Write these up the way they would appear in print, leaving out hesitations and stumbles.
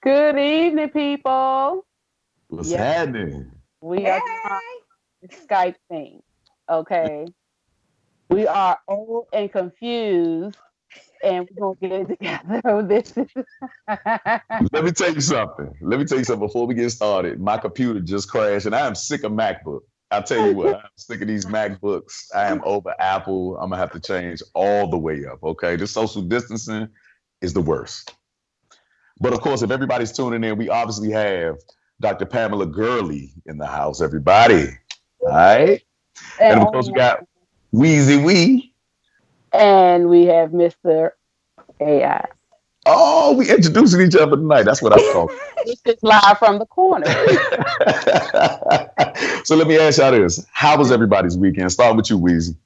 Good evening, people. What's Yes, happening? we Hey, are trying the Skype thing. Okay. We are old and confused, and we're going to get it together. This is. Let me tell you something. Let me tell you something before we get started. My computer just crashed, and I am sick of MacBook. I'll tell you what, I'm sick of these MacBooks. I am over Apple. I'm gonna have to change all the way up. Okay, this social distancing is the worst. But of course, if everybody's tuning in, we obviously have Dr. Pamela Gurley in the house. Everybody, all right. and, And of course, we got Wheezy Wee. we have Mr. AI. Oh, we introducing each other tonight. That's what I'm talking. This is live from the corner. So let me ask y'all this: how was everybody's weekend? Starting with you, Weezy.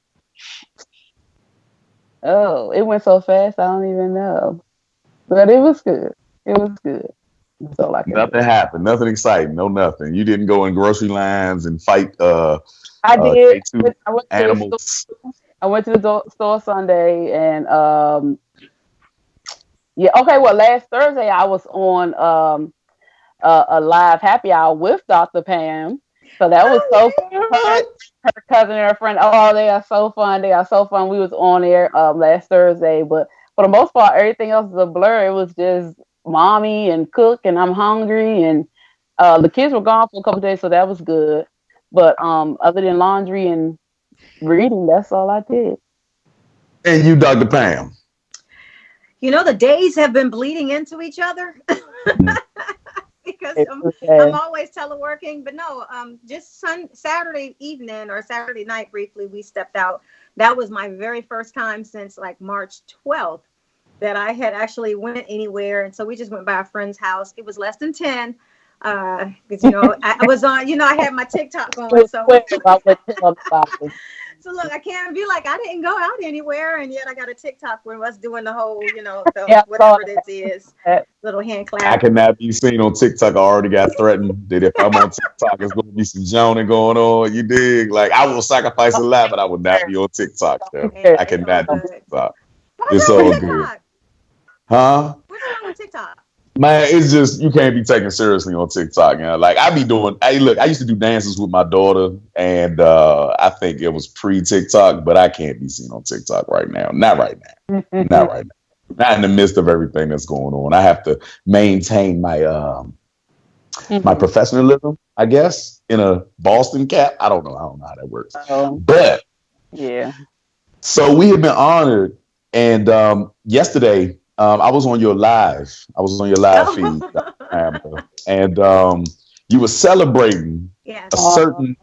Oh, it went so fast, I don't even know. But it was good. It was good. That's all I can Nothing say. happened. Nothing exciting. No nothing. You didn't go in grocery lines and fight I did. K2 I went to the store. animals. I went to the store Sunday, and yeah, okay. Well, last Thursday I was on a live happy hour with Dr. Pam, so that was so fun. Her cousin and her friend. Oh, they are so fun. They are so fun. We was on there last Thursday, but for the most part, everything else is a blur. It was just mommy and cook, and I'm hungry, and the kids were gone for a couple of days, so that was good. But other than laundry and reading, that's all I did. And you, Dr. Pam. the days have been bleeding into each other Mhm. because It I'm, was, I'm always teleworking. But no, just Saturday evening or Saturday night briefly, we stepped out. That was my very first time since like March 12th that I had actually went anywhere. And so we just went by a friend's house. It was less than 10. Because I was on, I had my TikTok it on. was So 12. I wouldn't tell nobody. So look, I can't be like I didn't go out anywhere, and yet I got a TikTok with us doing the whole, the Yeah, I saw whatever this is, that. little hand I clap. cannot be seen on TikTok. I already got threatened that if I'm on TikTok, it's going to be some joning going on. You dig? Like I will sacrifice a lot, but I will not be on TikTok. Though. Hey, I it's all cannot do good. TikTok. What's It's wrong with all good, TikTok? huh? What's wrong with TikTok? Man, it's just you can't be taken seriously on TikTok. Like I be doing. Hey, look, I used to do dances with my daughter, and I think it was pre TikTok, but I can't be seen on TikTok right now. Not right now. Not right now. Not in the midst of everything that's going on. I have to maintain my Mhm. professionalism, I guess, in a Boston cap. I don't know. I don't know how that works, So but yeah. so we have been honored, and yesterday I was on your live. I was on your live feed, Dr. Oh, Pamela, and you were celebrating a yes, Uh, certain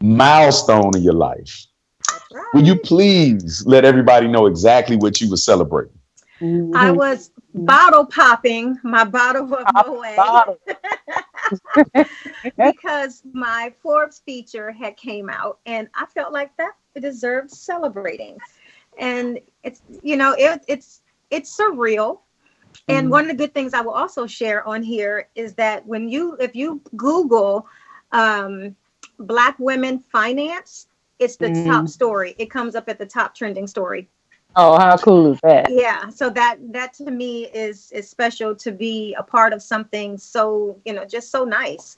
milestone in your life. that's Will you right. please let everybody know exactly what you were celebrating? I mhm. was bottle popping my bottle of Top of the Moet bottle. because my Forbes feature had came out, and I felt like that it deserved celebrating. And it's surreal. And one of the good things I will also share on here is that if you Google um, Black women finance, it's the top Mhm. story. It comes up at the top trending story. Oh, how cool is that? Yeah, so that to me is special to be a part of something so just so nice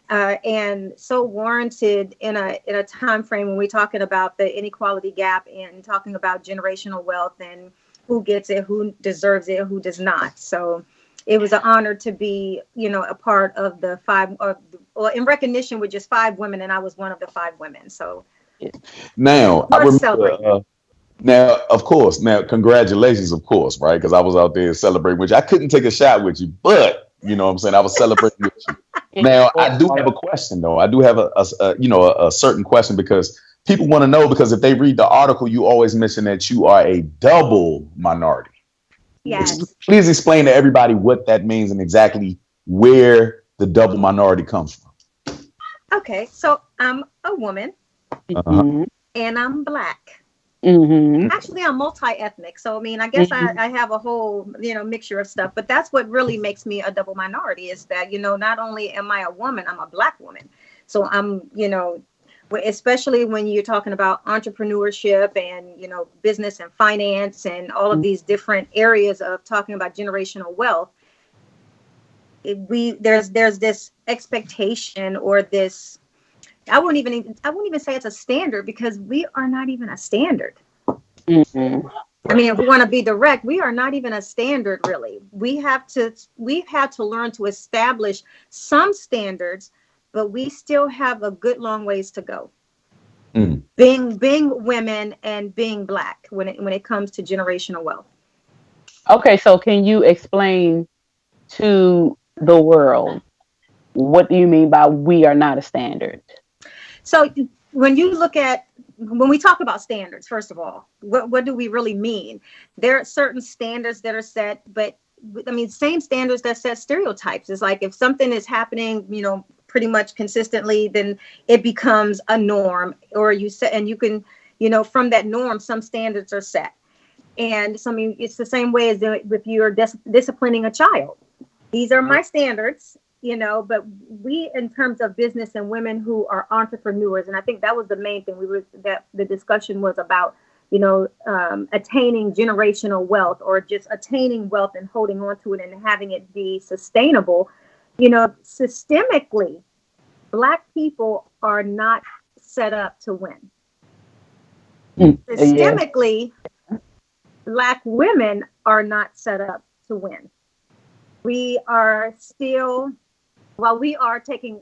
and so warranted in a time frame when we're talking about the inequality gap and talking about generational wealth and who gets it, who deserves it, who does not. So it was an honor to be a part of the five well, in recognition with just five women, and I was one of the five women, so Yeah. Now, I worth remember. celebrating. Now, of course, now congratulations, of course, right? Because I was out there celebrating with you. I couldn't take a shot with you, but you know what I'm saying, I was celebrating with you. Yeah, Now, I do have boy. a question though. I do have a certain question because people want to know because if they read the article, you always mention that you are a double minority. Mhm. Please explain to everybody what that means and exactly where the double minority comes from. Okay, so I'm a woman Uh-huh. Mhm. and I'm black. Mhm. Actually, I'm multi-ethnic, so I mean, I guess I, Mhm. I have a whole mixture of stuff. But that's what really makes me a double minority is that not only am I a woman, I'm a black woman. So I'm especially when you're talking about entrepreneurship and business and finance and all of these different areas of talking about generational wealth. there's this expectation, or this, I wouldn't even say it's a standard, because we are not even a standard. Mm-hmm. I mean, if we want to be direct, we are not even a standard, really. We've had to learn to establish some standards, but we still have a good long ways to go. Mm. Being women and being Black when it comes to generational wealth. Okay, so can you explain to the world, what do you mean by we are not a standard? So when we talk about standards, first of all, what do we really mean? There are certain standards that are set, but I mean, same standards that set stereotypes. It's like if something is happening, pretty much consistently, then it becomes a norm, or you set, and you can, from that norm, some standards are set. And so, I mean, it's the same way as if you're disciplining a child. These are my standards, but we, in terms of business and women who are entrepreneurs, and I think that was the main thing that the discussion was about, attaining generational wealth, or just attaining wealth and holding on to it and having it be sustainable. Systemically, Black people are not set up to win. Systemically, Black women are not set up to win. We are still, while we are taking,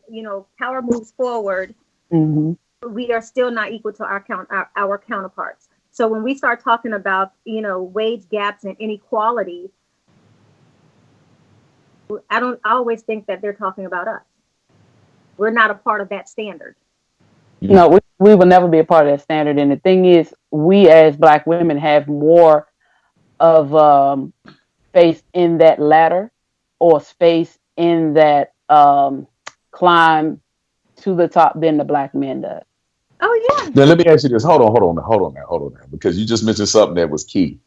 power moves forward, Mm-hmm. we are still not equal to our counterparts. So when we start talking about, wage gaps and inequality, I always think that they're talking about us. We're not a part of that standard. No, we will never be a part of that standard. And the thing is, we as Black women have more of space in that ladder, or space in that climb to the top than the Black men does. Oh yeah. Now let me ask you this. Hold on, because you just mentioned something that was key.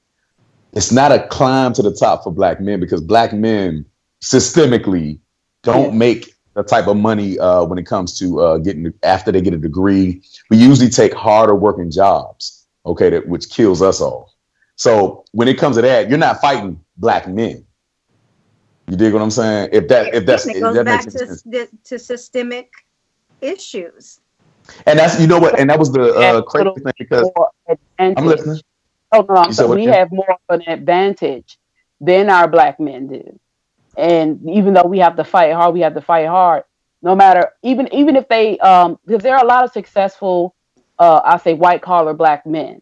It's not a climb to the top for Black men, because Black men systemically don't make the type of money when it comes to getting after they get a degree. We usually take harder working jobs, okay, which kills us all. So when it comes to that, you're not fighting Black men. You dig what I'm saying? If It goes that back makes sense. to systemic issues. And that's, you know what, and that was Have the a crazy little thing, bit because more I'm listening. advantage. Oh no, You said what we again? have more of an advantage than our Black men do. And even though we have to fight hard, no matter, even if they because there are a lot of successful I say white collar Black men,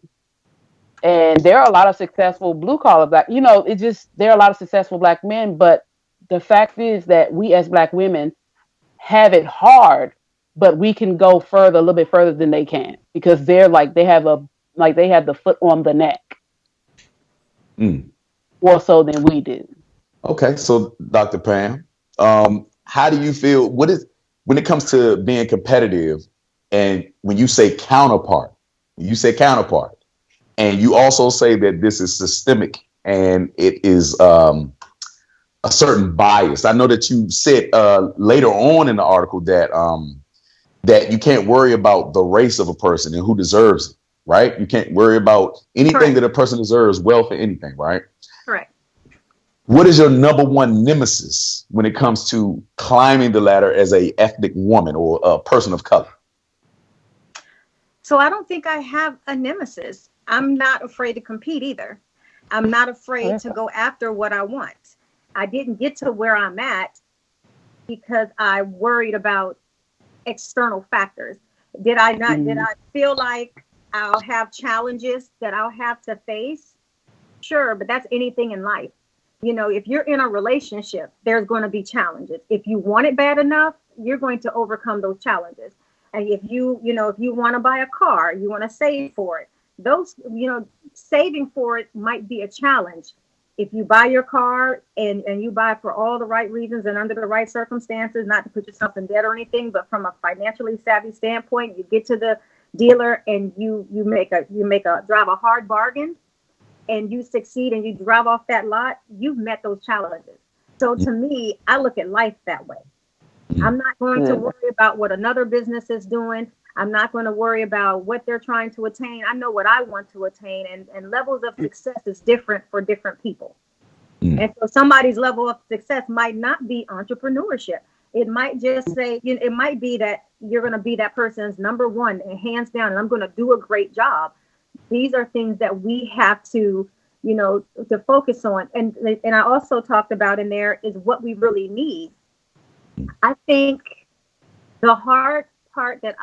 and there are a lot of successful blue collar Black, it just, there are a lot of successful Black men, but the fact is that we as Black women have it hard, but we can go further, a little bit further than they can, because they're like, they have the foot on the neck Mm. more so than we do. Okay, so Dr. Pam, how do you feel? What is, when it comes to being competitive, and when you say counterpart, and you also say that this is systemic and it is a certain bias. I know that you said later on in the article that you can't worry about the race of a person and who deserves it, right? You can't worry about anything Correct. that a person deserves, wealth or anything, right? Correct. What is your number one nemesis when it comes to climbing the ladder as a ethnic woman or a person of color? So I don't think I have a nemesis. I'm not afraid to compete either. I'm not afraid to go after what I want. I didn't get to where I'm at because I worried about external factors. Did I feel like I'll have challenges that I'll have to face? Sure, but that's anything in life. If you're in a relationship, there's going to be challenges. If you want it bad enough, you're going to overcome those challenges. And if you want to buy a car, you want to save for it. Those, saving for it might be a challenge. If you buy your car and you buy for all the right reasons and under the right circumstances, not to put yourself in debt or anything, but from a financially savvy standpoint, you get to the dealer and you drive a hard bargain, and you succeed and you drive off that lot, you've met those challenges. So to me, I look at life that way. I'm not going to worry about what another business is doing. I'm not going to worry about what they're trying to attain. I know what I want to attain, and levels of success is different for different people. Mm. And so somebody's level of success might not be entrepreneurship. It might just say, it might be that you're going to be that person's number one and hands down, and I'm going to do a great job. These are things that we have to, to focus on. And I also talked about in there is what we really need. I think the hard part the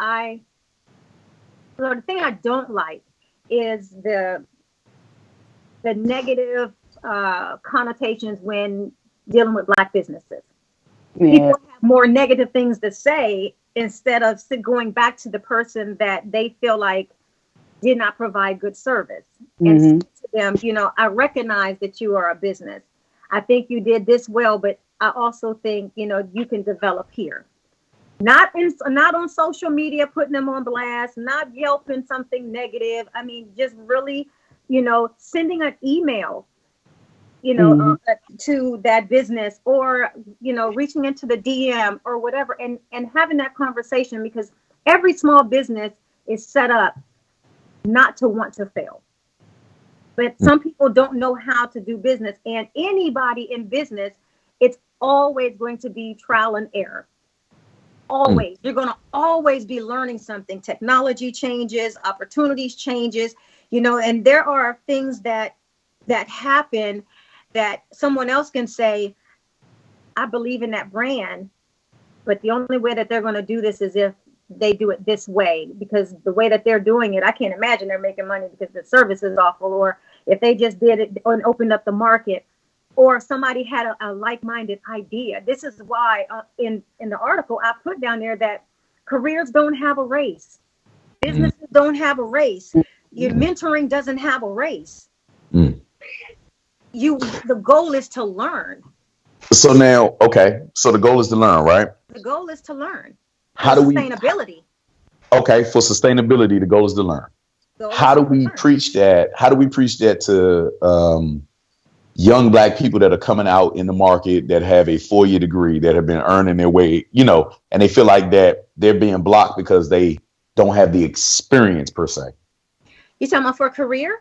thing I don't like is the negative connotations when dealing with Black businesses. Yeah. People have more negative things to say instead of going back to the person that they feel like did not provide good service. And say to them, I recognize that you are a business. I think you did this well, but I also think, you can develop here. Not on social media, putting them on blast, not yelping something negative. I mean, just really, sending an email, to that business, or, reaching into the DM or whatever, and having that conversation, because every small business is set up not to want to fail. But some people don't know how to do business, and anybody in business, it's always going to be trial and error. Always. You're going to always be learning something. Technology changes, opportunities changes, and there are things that happen that someone else can say, I believe in that brand, but the only way that they're going to do this is if they do it this way, because the way that they're doing it, I can't imagine they're making money because the service is awful, or if they just did it and opened up the market, or somebody had a like-minded idea. This is why in the article I put down there that careers don't have a race. Businesses don't have a race. Your mentoring doesn't have a race. The goal is to learn. So now, okay. So the goal is to learn, right? The goal is to learn for How do we? sustainability. Okay, for sustainability, the goal is to learn. How do we preach that? How do we preach that to young Black people that are coming out in the market that have a 4-year degree, that have been earning their way, and they feel like that they're being blocked because they don't have the experience per se? You talking about for a career?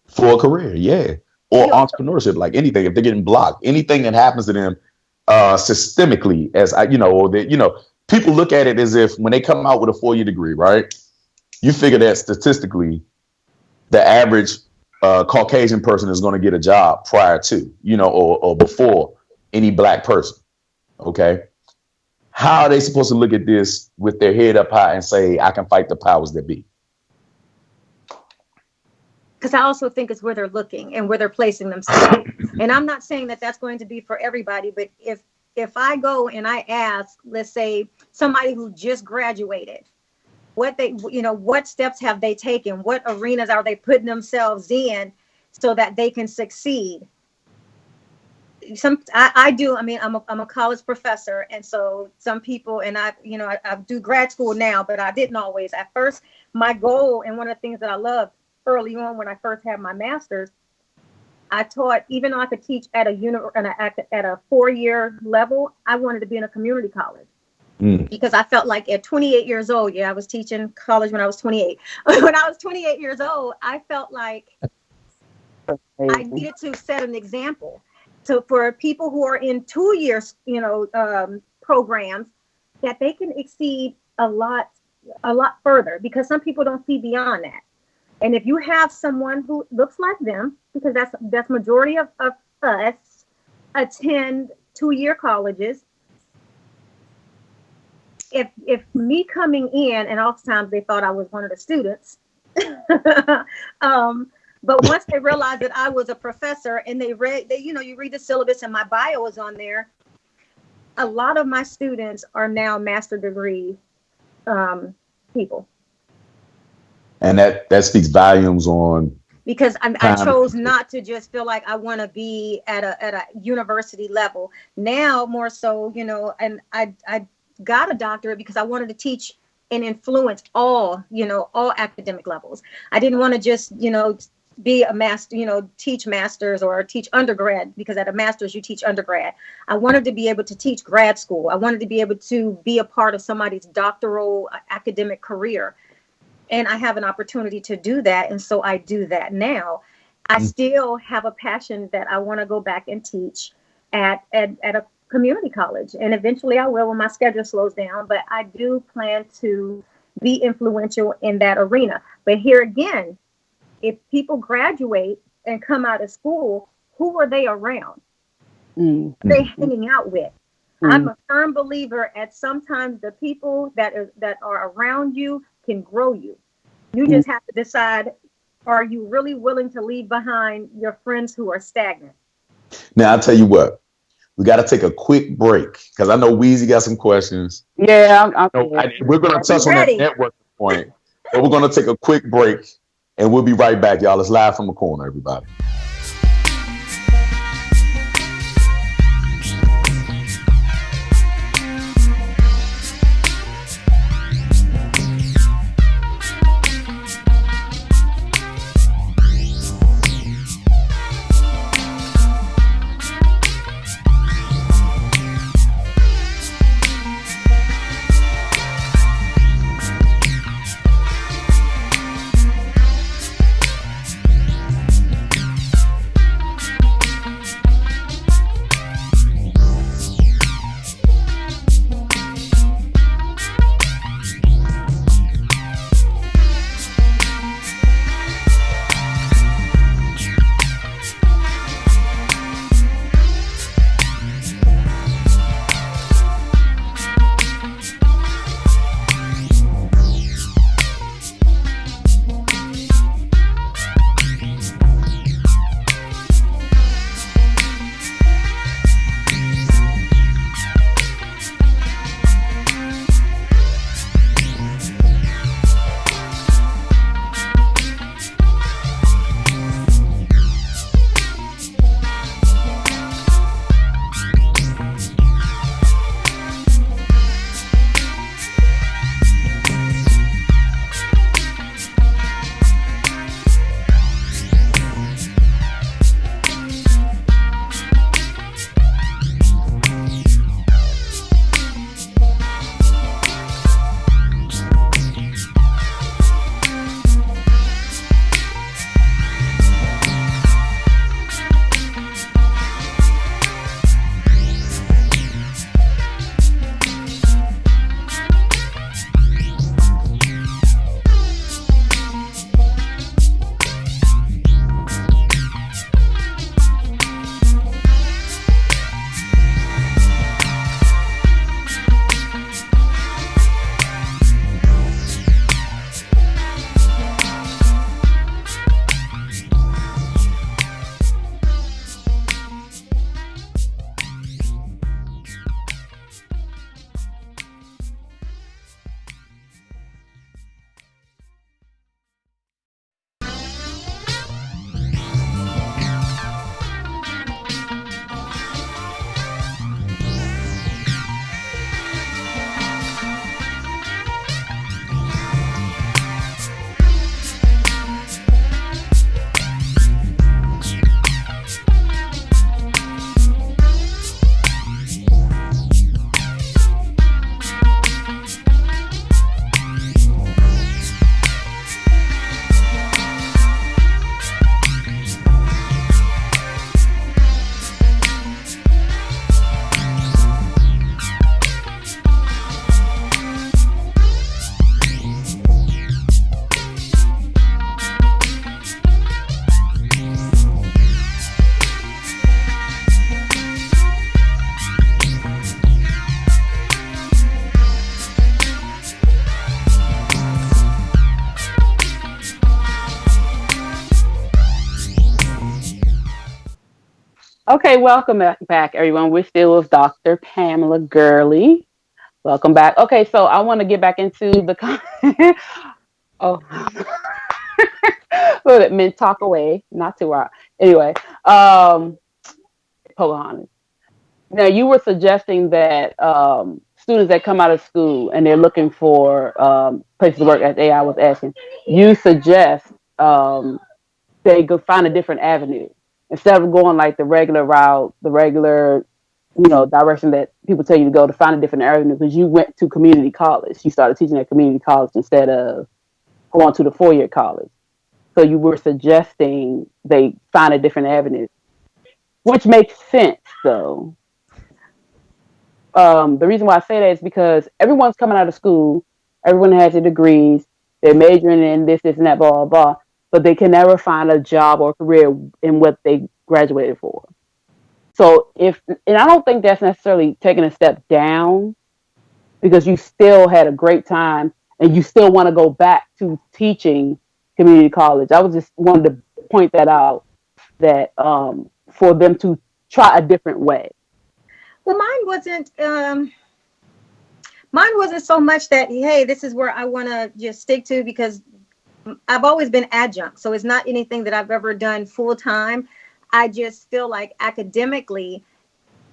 For a career, yeah. Or entrepreneurship, like anything. If they're getting blocked, anything that happens to them systemically, as or that, people look at it as if when they come out with a 4-year degree, right? You figure that statistically, the average Caucasian person is going to get a job prior to, or before any Black person. Okay. How are they supposed to look at this with their head up high and say, I can fight the powers that be? Because I also think it's where they're looking and where they're placing themselves. And I'm not saying that that's going to be for everybody, but if I go and I ask, let's say somebody who just graduated, what steps have they taken? What arenas are they putting themselves in so that they can succeed? I do. I mean, I'm a college professor. And so some people, and I do grad school now, but I didn't always. At first, my goal, and one of the things that I loved early on when I first had my master's, I taught, even though I could teach at a 4-year level, I wanted to be in a community college. Because I felt like at 28 years old, I was teaching college when I was 28. When I was 28 years old, I felt like I needed to set an example. So for people who are in 2-year, programs, that they can exceed a lot further, because some people don't see beyond that. And if you have someone who looks like them, because that's majority of us attend 2-year colleges. If me coming in, and oftentimes they thought I was one of the students, but once they realized that I was a professor, and you read the syllabus and my bio is on there, a lot of my students are now master degree people. And that speaks volumes on, because I chose not to just feel like I want to be at a university level. Now more so, and I got a doctorate because I wanted to teach and influence all academic levels. I didn't want to just, be a master, teach masters or teach undergrad, because at a master's you teach undergrad. I wanted to be able to teach grad school. I wanted to be able to be a part of somebody's doctoral academic career. And I have an opportunity to do that. And so I do that now. I still have a passion that I want to go back and teach at a community college. And eventually I will when my schedule slows down. But I do plan to be influential in that arena. But here again, if people graduate and come out of school, who are they around? Mm. Who are they hanging out with? I'm Mm. a firm believer at sometimes the people that are around you can grow you. You Mm. just have to decide, are you really willing to leave behind your friends who are stagnant? Now I'll tell you what, we got to take a quick break because I know Weezy got some questions. Yeah, I'm No, good. we're going to We touch on that ready? networking point, but we're going to take a quick break and we'll be right back, y'all. It's live from the corner, everybody. Okay, welcome back, everyone. We're still with Dr. Pamela Gurley. Welcome back. Okay, so I want to get back into the oh, let it men talk away, not too hard. Anyway, Pocahontas. Now you were suggesting that students that come out of school and they're looking for places to work, as AI was asking, you suggest they go find a different avenue instead of going like the regular route, the regular, direction that people tell you to go, to find a different avenue because you went to community college. You started teaching at community college instead of going to the 4-year college. So you were suggesting they find a different avenue, which makes sense though. The reason why I say that is because everyone's coming out of school, everyone has their degrees, they're majoring in this, and that, blah, blah, blah, but they can never find a job or career in what they graduated for. So and I don't think that's necessarily taking a step down because you still had a great time and you still want to go back to teaching community college. I was just wanted to point that out that for them to try a different way. Well, mine wasn't so much that, hey, this is where I want to just stick to, because I've always been adjunct. So it's not anything that I've ever done full time. I just feel like academically,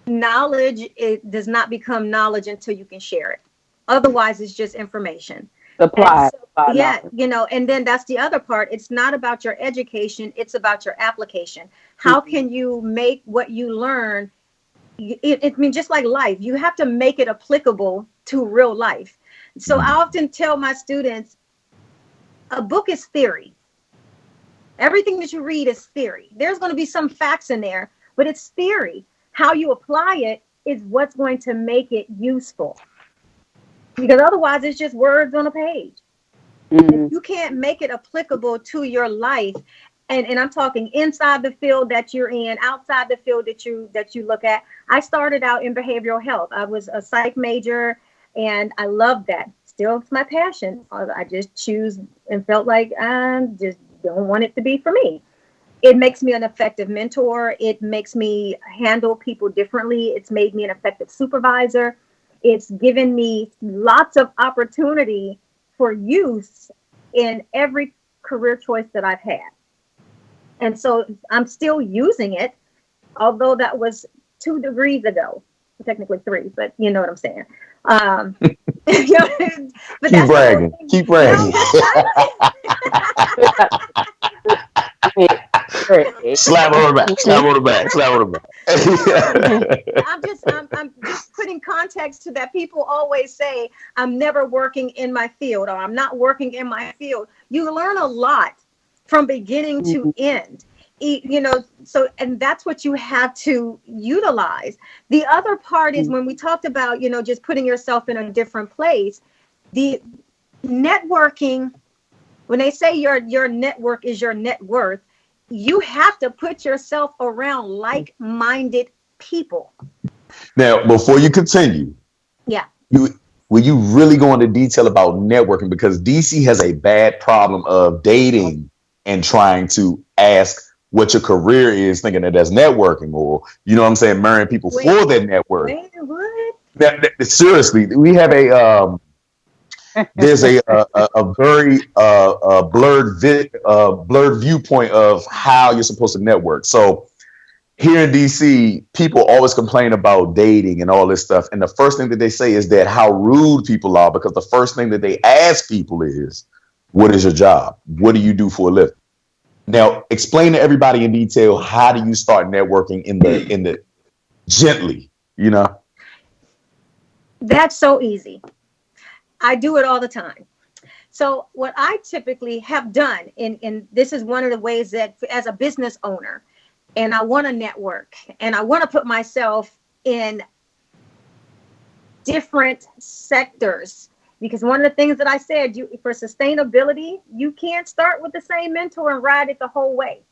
knowledge, it does not become knowledge until you can share it. Otherwise, it's just information. And Apply, so, apply yeah, knowledge. and then that's the other part. It's not about your education, it's about your application. How can you make what you learn? I mean, just like life, you have to make it applicable to real life. So I often tell my students, a book is theory. Everything that you read is theory. There's going to be some facts in there, but it's theory. How you apply it is what's going to make it useful. Because otherwise, it's just words on a page. If Mm-hmm. you can't make it applicable to your life, and I'm talking inside the field that you're in, outside the field that you look at. I started out in behavioral health. I was a psych major, and I loved that. Still, it's my passion. I just choose and felt like I just don't want it to be for me. It makes me an effective mentor. It makes me handle people differently. It's made me an effective supervisor. It's given me lots of opportunity for use in every career choice that I've had. And so I'm still using it, although that was 2 degrees ago, technically 3, but you know what I'm saying. Um, you know, but Keep that's the whole bragging. thing. Keep No, bragging. Slap her on the back. Slap her on the back. Slap her on no, the back. I'm just putting context to that. People always say I'm never working in my field, or I'm not working in my field. You learn a lot from beginning to end. So, and that's what you have to utilize. The other part is when we talked about, just putting yourself in a different place, the networking. When they say your network is your net worth, you have to put yourself around like-minded people. Now, before you continue, Yeah. you will you really go into detail about networking, because DC has a bad problem of dating and trying to ask what your career is, thinking that that's networking, or you know what I'm saying, marrying people Wait, for that network. wait, what? Seriously, we have there's a very blurred viewpoint of how you're supposed to network. So here in DC, people always complain about dating and all this stuff. And the first thing that they say is that how rude people are, because the first thing that they ask people is, what is your job? What do you do for a living? Now, explain to everybody in detail, how do you start networking in the gently, you know? That's so easy. I do it all the time. So what I typically have done, and this is one of the ways that as a business owner, and I want to network and I want to put myself in different sectors, because one of the things that I said, for sustainability, you can't start with the same mentor and ride it the whole way.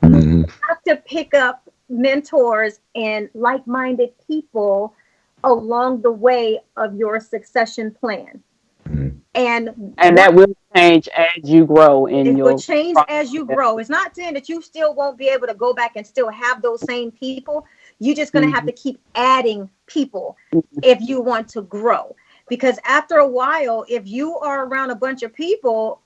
You Mm-hmm. have to pick up mentors and like-minded people along the way of your succession plan. And And one, that will change as you grow in it will your change as you process. grow. It's not saying that you still won't be able to go back and still have those same people. You're just going to have Mhm. to keep adding people if you want to grow. Because after a while, if you are around a bunch of people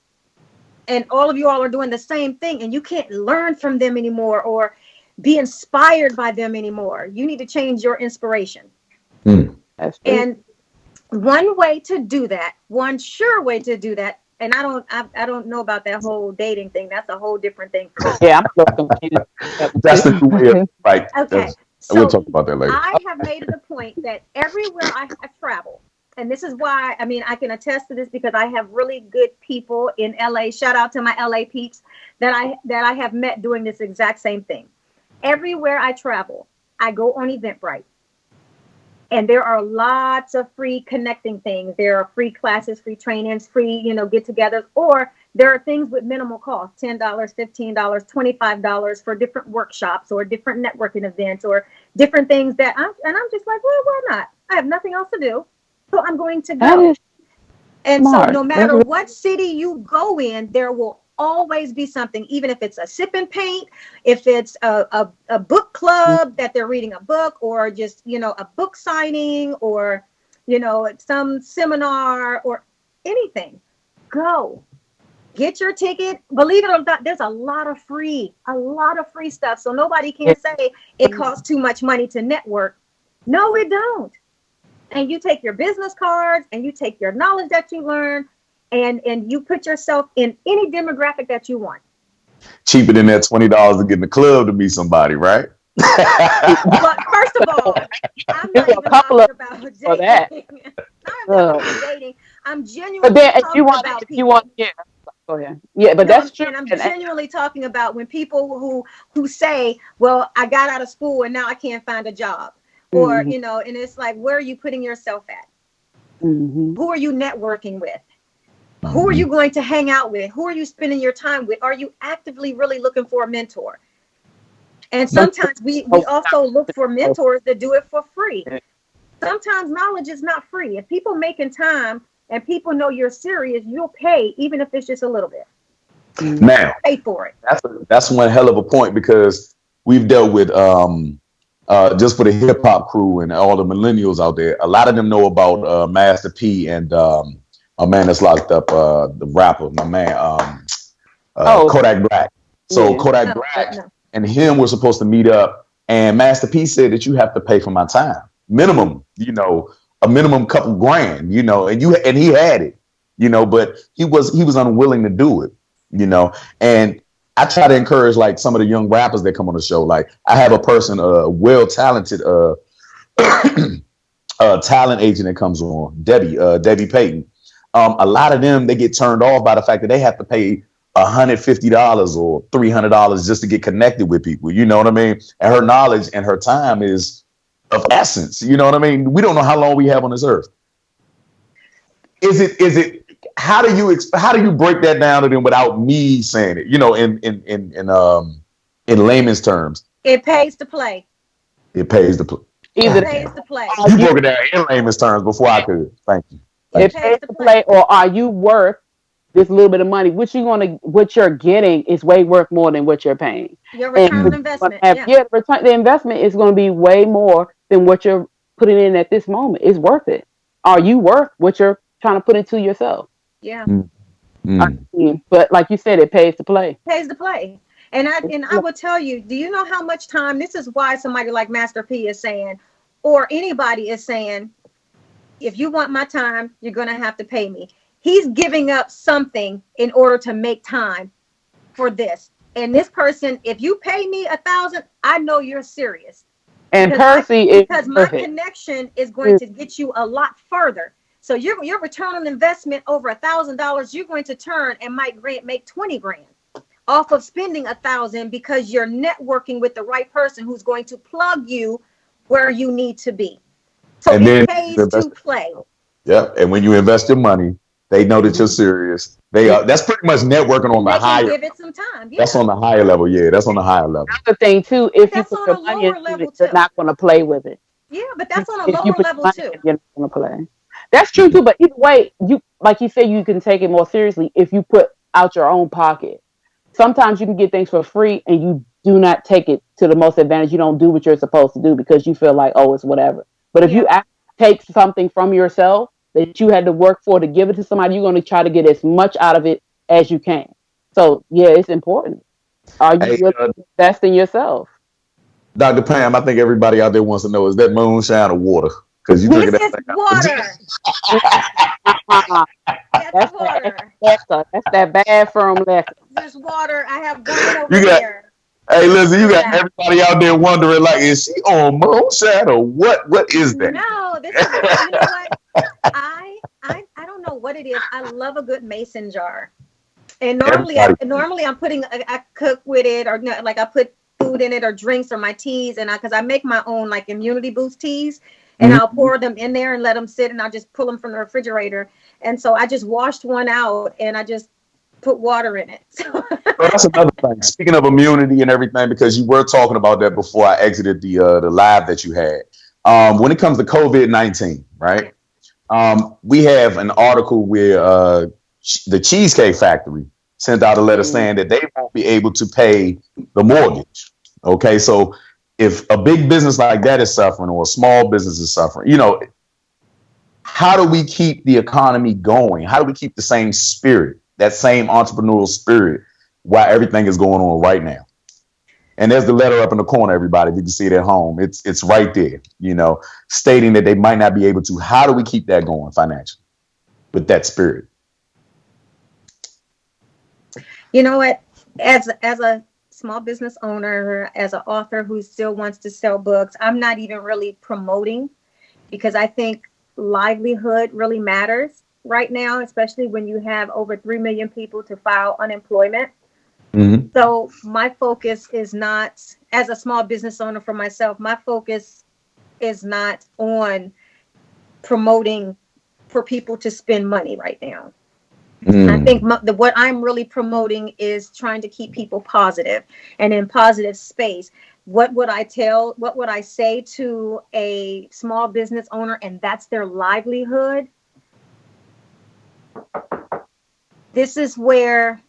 and all of you all are doing the same thing and you can't learn from them anymore or be inspired by them anymore, you need to change your inspiration. Mm-hmm. That's true. And one way to do that, one sure way to do that, and I don't know about that whole dating thing. That's a whole different thing for me. Yeah, I'm a little confused with That's that the new way of, too. right. Okay. That's, we'll So talk about that later. I have made it a point that everywhere I have traveled, And this is why, I mean, I can attest to this because I have really good people in LA. Shout out to my LA peeps that I have met doing this exact same thing. Everywhere I travel, I go on Eventbrite. And there are lots of free connecting things. There are free classes, free trainings, free, get-togethers, or there are things with minimal cost, $10, $15, $25 for different workshops or different networking events or different things I'm just like, well, why not? I have nothing else to do, so I'm going to That go. is And so smart. no matter what city you go in, there will always be something, even if it's a sip and paint, if it's a book club that they're reading a book, or just, a book signing, or, some seminar or anything. Go. Get your ticket. Believe it or not, there's a lot of free stuff. So nobody can say it costs too much money to network. No, it don't. And you take your business cards and you take your knowledge that you learn, and you put yourself in any demographic that you want. Cheaper than that $20 to get in the club to meet somebody, right? But first of all, I'm Do not a even couple talking of about for that. dating. I'm talking about dating. I'm But genuinely then talking about if you want, people. yeah, go ahead. Yeah, but No, that's true. I'm And genuinely talking about when people who say, "Well, I got out of school and now I can't find a job," or mm-hmm, and it's like, where are you putting yourself at? mm-hmm. Who are you networking with? Who are Mhm. you going to hang out with? Who are you spending your time with? Are you actively really looking for a mentor? And sometimes we also look for mentors that do it for free. Sometimes knowledge is not free. If people making time and people know you're serious, you'll pay, even if it's just a little bit. Now, Pay for it. that's one hell of a point because we've dealt with just for the hip hop crew and all the millennials out there. A lot of them know about Master P and a man that's locked up, the rapper, my man, Oh, Kodak Black. So yeah. Kodak No, Black no. and him were supposed to meet up, and Master P said that you have to pay for my time, minimum, a minimum couple grand, and he had it, but he was unwilling to do it, and I try to encourage like some of the young rappers that come on the show. Like I have a person, a well talented talent agent that comes on, Debbie Payton. A lot of them they get turned off by the fact that they have to pay $150 or $300 just to get connected with people. You know what I mean? And her knowledge and her time is of essence. You know what I mean? We don't know how long we have on this earth. Is it? How do you break that down to them without me saying it? In layman's terms, It pays to play. it pays to play. It Either God pays damn. to play. are You you broke it down in layman's terms before I could. Thank you. It Thank it you. pays pays to to play. play, or are you worth this little bit of money? What you're getting is way worth more than what you're paying. Your And return what on Mm. you're gonna investment. have, Yeah. yeah, the investment is going to be way more than what you're putting in at this moment. It's worth it. Are you worth what you're trying to put into yourself? Yeah. Mm. I Mm. mean, but like you said, it pays to play. Pays to play. And I will tell you, do you know how much time, this is why somebody like Master P is saying, or anybody is saying, if you want my time, you're going to have to pay me. He's giving up something in order to make time for this. And this person, if you pay me 1,000, I know you're serious, And because my Percy is because my worth it. connection is going to get you a lot further. So your return on investment over $1,000, you're going to turn and might make 20 grand off of spending 1,000, because you're networking with the right person who's going to plug you where you need to be. So And it then you pays invest. to play. Yep. And when you invest your money, they know that you're serious. They are. That's pretty much networking on And the they can higher. give it some time. That's Yeah. on the higher level. Yeah, that's on the higher level. The thing too, But if you that's put on your a money lower into level it, you're too. not going to play with it. Yeah, but that's on a If you lower put level your money too. in, you're not going to play. That's true too. But either way, you like you said, you can take it more seriously if you put out your own pocket. Sometimes you can get things for free, and you do not take it to the most advantage. You don't do what you're supposed to do because you feel like, oh, it's whatever. But if you Yeah. take something from yourself that you had to work for to give it to somebody, you're going to try to get as much out of it as you can. So yeah, it's important. Are you Hey, really investing yourself? Dr. Pam, I think everybody out there wants to know, is that moonshine or water? Because you This drinking that is thing out of a water. Uh-uh. That's That's that water. liquor. That's that bad firm liquor. There's water. I have wine over You got, there. hey, listen, you got Relax. everybody out there wondering, like, is she on moonshine or what? What is that? No, this is why. You know what? what it is. I love a good mason jar. And Everybody. normally I'm putting, I cook with it, or no, like I put food in it or drinks or my teas, and because I make my own like immunity boost teas, and I'll Mhm. pour them in there and let them sit, and I'll just pull them from the refrigerator. And so I just washed one out and I just put water in it. So that's another thing. Speaking of immunity and everything, because you were talking about that before I exited the live that you had. When it comes to COVID-19, right? We have an article where the Cheesecake Factory sent out a letter Mm. saying that they won't be able to pay the mortgage. Okay, so if a big business like that is suffering or a small business is suffering, how do we keep the economy going? How do we keep the same spirit, that same entrepreneurial spirit, while everything is going on right now? And there's the letter up in the corner, everybody. If you can see it at home, it's right there, stating that they might not be able to. How do we keep that going financially with that spirit? You know what? As a small business owner, as an author who still wants to sell books, I'm not even really promoting, because I think livelihood really matters right now, especially when you have over 3 million people to file unemployment. Mm-hmm. So my focus is not, as a small business owner for myself, my focus is not on promoting for people to spend money right now. I think Mm. what I'm really promoting is trying to keep people positive and in positive space. What would I say to a small business owner, and that's their livelihood? This is where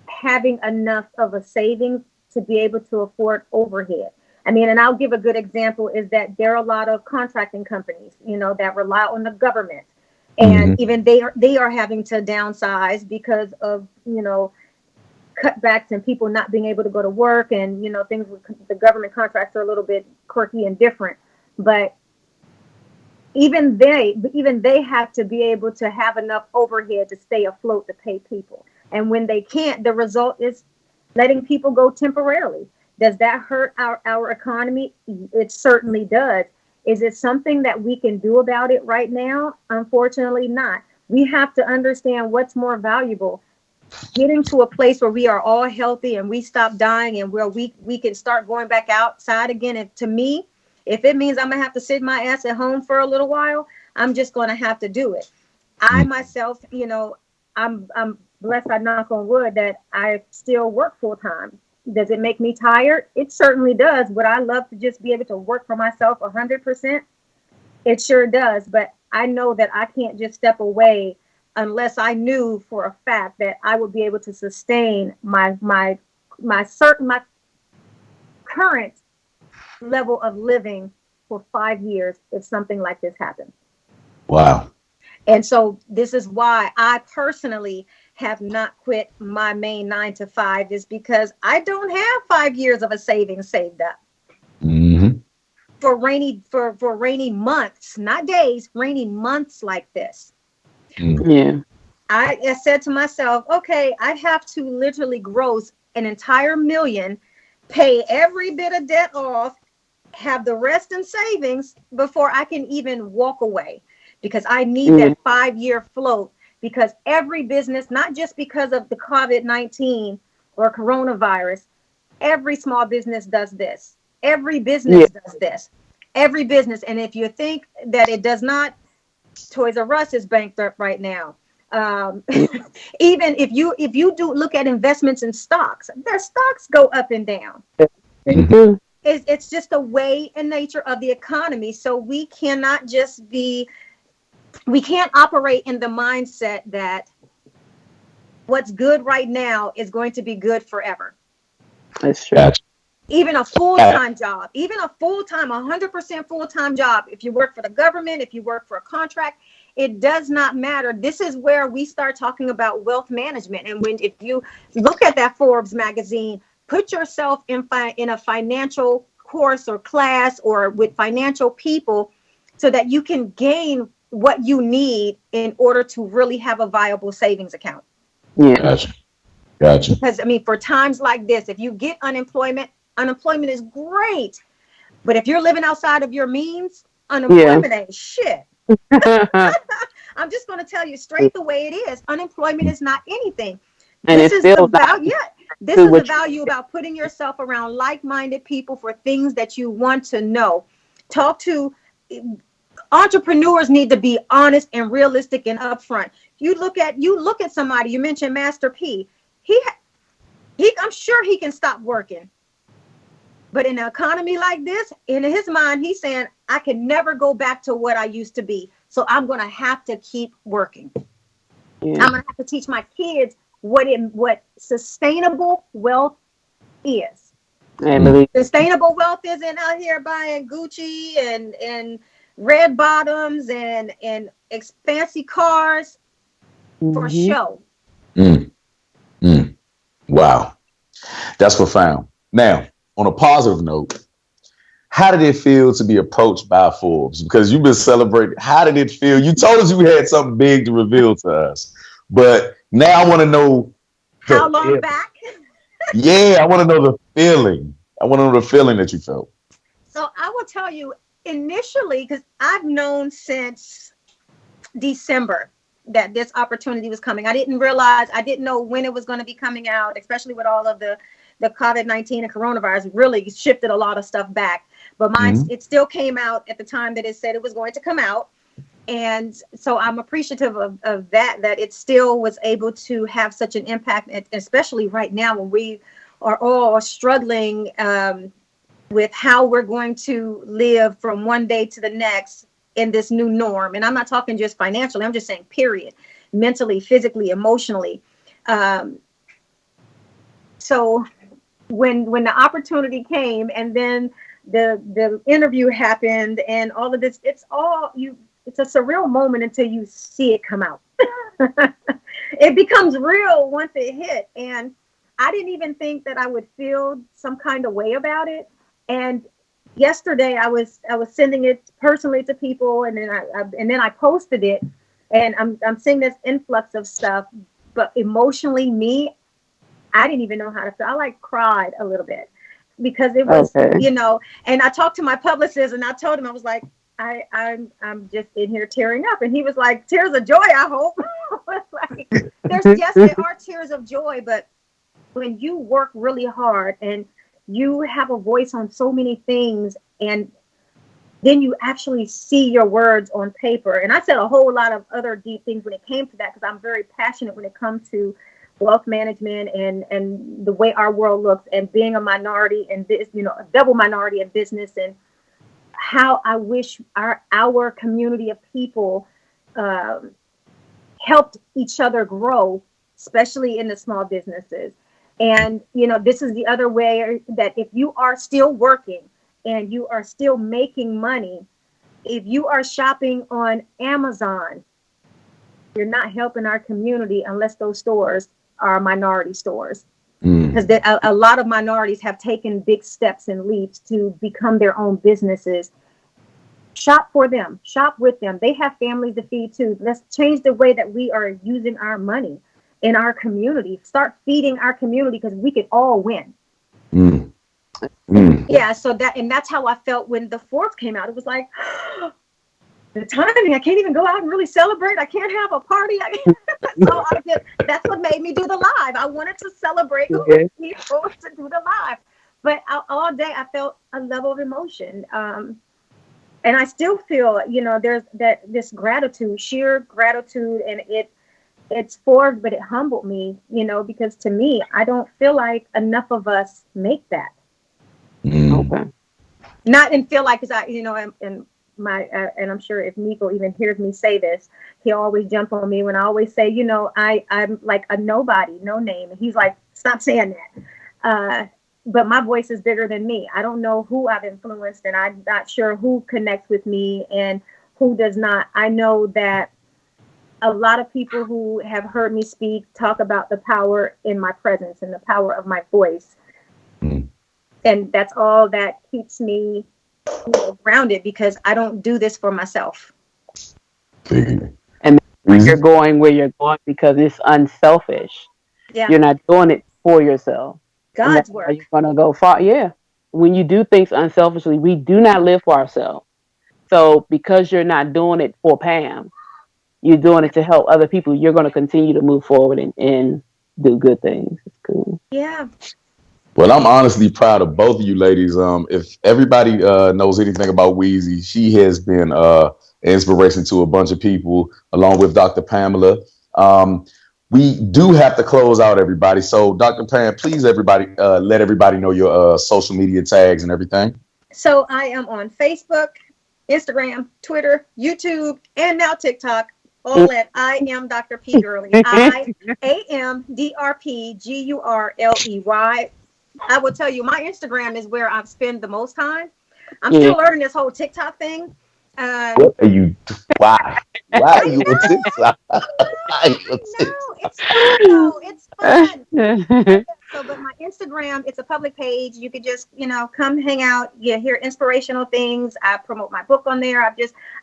having enough of a savings to be able to afford overhead. I mean, and I'll give a good example is that there are a lot of contracting companies, that rely on the government. And Mm-hmm. even they are having to downsize because of, cutbacks and people not being able to go to work, and things with the government contracts are a little bit quirky and different. But even they have to be able to have enough overhead to stay afloat to pay people. And when they can't, the result is letting people go temporarily. Does that hurt our economy? It certainly does. Is it something that we can do about it right now? Unfortunately not. We have to understand what's more valuable: getting to a place where we are all healthy and we stop dying, and where we can start going back outside again. And to me, if it means I'm gonna have to sit my ass at home for a little while, I'm just gonna have to do it. I myself, I'm blessed, I knock on wood, that I still work full time. Does it make me tired? It certainly does. Would I love to just be able to work for myself 100%? It sure does. But I know that I can't just step away unless I knew for a fact that I would be able to sustain my current level of living for 5 years if something like this happens. Wow. And so this is why I personally have not quit my main 9 to 5, is because I don't have 5 years of a savings saved up Mm-hmm. for rainy months, not days, rainy months like this. Mm. Yeah. I said to myself, okay, I have to literally gross an entire million, pay every bit of debt off, have the rest in savings before I can even walk away, because I need Yeah. that 5 year float. Because every business, not just because of the COVID-19 or coronavirus, every small business does this. Every Yeah. business does this. Every business. And if you think that it does not, Toys R Us is bankrupt right now. Um, even if you do look at investments in stocks, their stocks go up and down. They do. It's just a way and nature of the economy. So we can't operate in the mindset that what's good right now is going to be good forever. That's true. Gotcha. Even a Uh, full-time job, even a full-time 100% full-time job, if you work for the government, if you work for a contract, it does not matter. This is where we start talking about wealth management. And if you look at that Forbes magazine, put yourself in a financial course or class or with financial people, so that you can gain what you need in order to really have a viable savings account. Yeah. Gotcha. Gotcha. Because I mean, for times like this, if you get unemployment is great. But if you're living outside of your means, Yeah. unemployment ain't shit. I'm just going to tell you straight the way it is. Unemployment is not anything. And This it's is the still not value. Yeah, this to is the what you value about putting yourself around like-minded people for things that you want to know. Talk to entrepreneurs need to be honest and realistic and upfront. You look at somebody. You mentioned Master P. He I'm sure he can stop working. But in an economy like this, in his mind, he's saying, I can never go back to what I used to be. So I'm going to have to keep working. yeah. I'm going to have to teach my kids what sustainable wealth is. And Mm, believe Sustainable wealth isn't out here buying Gucci and red bottoms and fancy cars for mm-hmm. show. mm, mm. Wow. That's profound. Now, on a positive note, how did it feel to be approached by Forbes? Because you've been celebrating. How did it feel? You told us you had something big to reveal to us, but now I want to know How the long feeling. back? Yeah, I want to know the feeling. I want to know the feeling that you felt. So I will tell you initially, because I've known since December that this opportunity was coming. I didn't know when it was going to be coming out, especially with all of the COVID-19 and coronavirus really shifted a lot of stuff back. But mine, Mm-hmm. it still came out at the time that it said it was going to come out. And so I'm appreciative of that it still was able to have such an impact, especially right now when we are all struggling with how we're going to live from one day to the next in this new norm. And I'm not talking just financially, I'm just saying, period, mentally, physically, emotionally. Um, so when the opportunity came and then the interview happened and all of this, it's a surreal moment until you see it come out. It becomes real once it hit. And I didn't even think that I would feel some kind of way about it. And yesterday I was sending it personally to people, and then I posted it, and I'm seeing this influx of stuff. But emotionally, I didn't even know how to feel. I like cried a little bit because it was, Okay. and I talked to my publicist and I told him, I was like, I'm just in here tearing up. And he was like, tears of joy, I hope. I was like, there are tears of joy, but when you work really hard and you have a voice on so many things, and then you actually see your words on paper. And I said a whole lot of other deep things when it came to that, because I'm very passionate when it comes to wealth management and the way our world looks, and being a minority and this, a double minority in business, and how I wish our community of people um, helped each other grow, especially in the small businesses. And, this is the other way, that if you are still working and you are still making money, if you are shopping on Amazon, you're not helping our community unless those stores are minority stores. Mm. Because a lot of minorities have taken big steps and leaps to become their own businesses. Shop for them, shop with them. They have families to feed too. Let's change the way that we are using our money in our community. Start feeding our community, because we could all win. Mm. Mm. Yeah, so that's how I felt when the fourth came out. It was like the timing. I can't even go out and really celebrate. I can't have a party. So that's what made me do the live. I wanted to celebrate with Yeah. people to do the live. But all day I felt a level of emotion. And I still feel, there's this gratitude, sheer gratitude, and it's forward, but it humbled me, because to me, I don't feel like enough of us make that. Mm. Okay. Not and feel like, because and my and I'm sure if Nico even hears me say this, he'll always jump on me when I always say, I'm like a nobody, no name, and he's like, stop saying that. But my voice is bigger than me. I don't know who I've influenced, and I'm not sure who connects with me and who does not. I know that a lot of people who have heard me speak talk about the power in my presence and the power of my voice. Mm. And that's all that keeps me, grounded, because I don't do this for myself. Figure. And that's why you're Mhm. going where you're going, because it's unselfish. Yeah. You're not doing it for yourself. And that's God's why you're work. going to go far. Yeah. When you do things unselfishly, we do not live for ourselves. So because you're not doing it for Pam, you're doing it to help other people, you're going to continue to move forward and do good things. It's cool. Yeah. Well, I'm honestly proud of both of you ladies. If everybody knows anything about Wheezy, she has been an inspiration to a bunch of people, along with Dr. Pamela. Um, we do have to close out, everybody. So, Dr. Pam, please, everybody, let everybody know your social media tags and everything. So I am on Facebook, Instagram, Twitter, YouTube, and now TikTok. All at I am Dr. P Gurley. IAMDRPGURLEY. I will tell you, my Instagram is where I've spent the most time. I'm Yeah. still learning this whole TikTok thing. What are you? Why? Why are I you on know, TikTok? Why are you on I know. TikTok? It's fun though. It's fun. So, but my Instagram, it's a public page. You could just, come hang out. You hear inspirational things. I promote my book on there.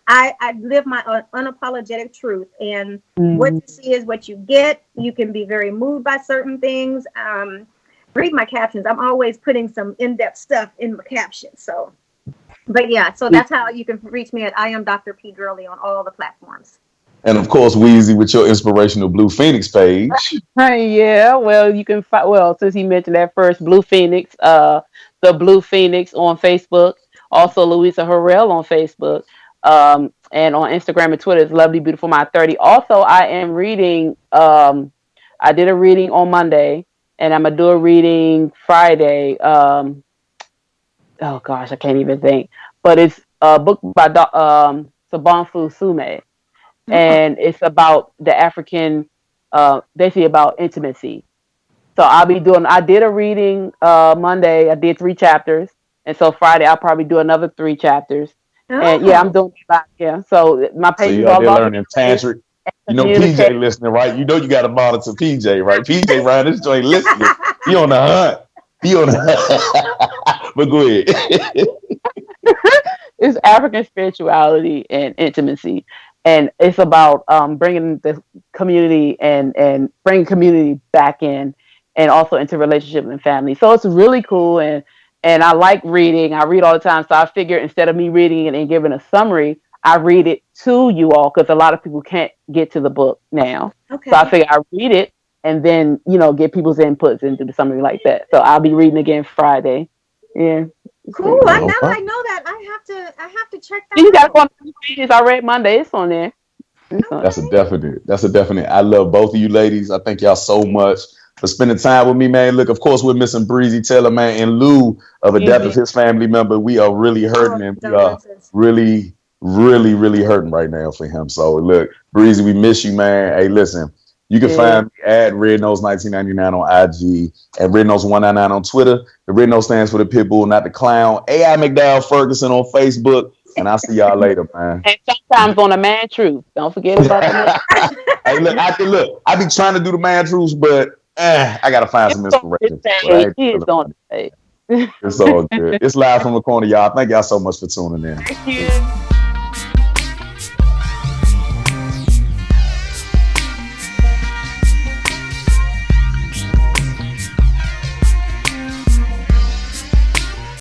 I live my unapologetic truth. And what Mm. you see is what you get. You can be very moved by certain things. Read my captions. I'm always putting some in-depth stuff in my captions. So, but yeah, so that's how you can reach me at I am Dr. P Gurley on all the platforms. And of course, Wheezy with your inspirational Blue Phoenix page. Yeah, well, you can find, well, since he mentioned that first, Blue Phoenix, the Blue Phoenix on Facebook, also Louisa Harrell on Facebook, and on Instagram and Twitter is Lovely Beautiful My 30. Also, I am reading, I did a reading on Monday, and I'm gonna do a reading Friday. Oh gosh, I can't even think, but it's a book by Sabanfu Sume, Oh, and it's about the African, basically about intimacy. So I'll be doing. I did a reading Monday. I did 3 chapters, and so Friday I'll probably do another 3 chapters. And yeah, I'm oh, doing that. Yeah. So my So page is you out all there about learning healing tantric. You and know communication. PJ listening, right? You know you got to monitor PJ, right? PJ Ryan, this joint listening. He on the hunt. He on the hunt. But go ahead. It's African spirituality and intimacy, and it's about bringing the community and bringing community back in, and also into relationship and family. So it's really cool, and I like reading. I read all the time, so I figure instead of me reading it and giving a summary, I read it to you all because a lot of people can't get to the book now. So I okay. figure I read it and then get people's inputs into the summary like that. So I'll be reading again Friday. Yeah, it's Cool. pretty I, cool. now that Okay. I know that, I have to check that You gotta go out. on the pages. I read Monday. It's on there. It's on That's there. a Okay. definite. That's a definite. I love both of you ladies. I thank y'all so much for spending time with me, man. Look, of course, we're missing Breezy Taylor, man. In lieu of a death of Mhm. his family member, we are really Oh, hurting and we are condolences. really, really, really hurting right now for him. So, look, Breezy, we miss you, man. Hey, listen, you can Yeah. find me at Red Nose 1999 on IG and Red Nose 199 on Twitter. The Red Nose stands for the Pitbull, not the clown. AI McDowell Ferguson on Facebook. And I'll see y'all later, man. And sometimes on a man truth. Don't forget about the man. Hey, look, I be trying to do the man truths, but I gotta find It's some on this inspiration for it. I page. ain't He is feeling on funny. the page. It's all good. It's live from the corner, y'all. Thank y'all so much for tuning in. Thank you.